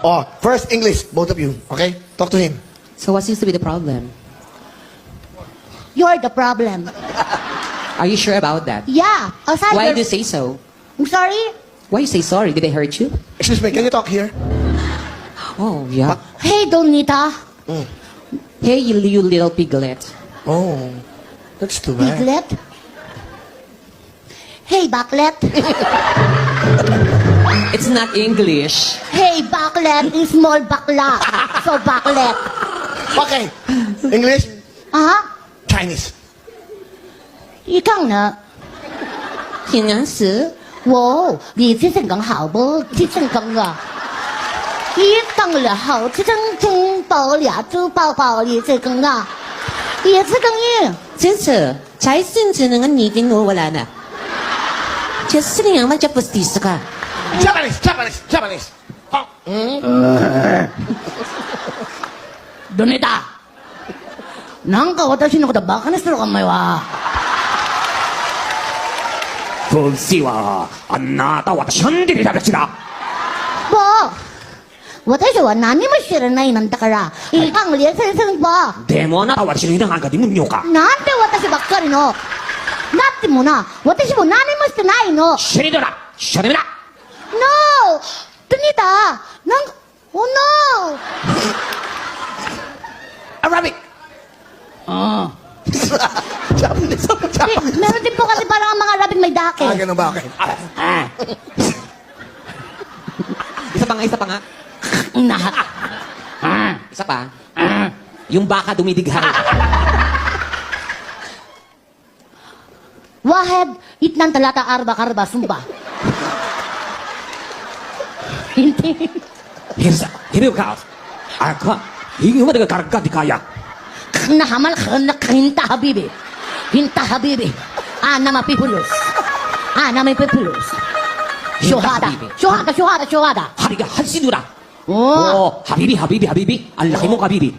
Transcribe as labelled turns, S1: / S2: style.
S1: Oh, first English, both of you. Okay? Talk to him.
S2: So what seems to be the problem?
S3: You're the problem.
S2: Are you sure about that?
S3: Yeah. Aside
S2: Why
S3: your-
S2: do you say so?
S3: I'm sorry?
S2: Why you say sorry? Did I hurt you?
S1: Excuse me, can you talk here?
S2: Oh, yeah.
S3: Hey, Donita.
S2: Hey, you little piglet.
S1: Oh, that's too bad.
S3: Piglet? Hey, Baklet.
S2: It's not English.
S3: Hey, Baklet is small bakla. So, Baklet.
S1: Okay. English?
S3: Ah?
S1: Chinese.
S3: 一杠呢？
S2: 平安时
S3: 哇，你这身更好不？这身更啊！一杠了好，这身中包俩珠包包你这更啊，也是更硬。
S2: 진짜 잘생기는 니긴 놀라나. 제 스링만 잡고 있을까?
S1: Japanese, Japanese, Japanese. Oh.
S3: Donita. なんか私のことバカにするかお前は。
S4: 不是はあなた私なんで食べちだ
S3: 不，私は何も知らないなんだから、いかん連戦戦ば。
S4: でもあなたは私になんかでもんよか
S3: なんで私ばっかりの。だってもな、私も何もしてないの。
S4: シェリドラシャレメだ
S3: No! Donita! Nang... Oh no!
S1: Arabic.
S3: Ah.
S1: Japanese. Japanese.
S3: Meron din po kasi parang ang mga Arabic may dake.
S1: Ah, ganun ba? Okay.
S2: Isa pa nga.
S3: Na.
S2: Isa pa. Yung baka dumidighay.
S3: Wahed, itnan talata arba karba sumba. Hindi.
S4: Hirsa hiryo ka aka hingo ma daga karga di kaya
S3: Nahamal ka na hinta habibi. Hinta habibi. Ana mapipulus. Ana mapipulus. Syuhada. Syuhada, syuhada, syuhada.
S4: 하리가 한시누라
S3: Oh.
S4: 오 하비비 하비비 하비비 알라히모 하비비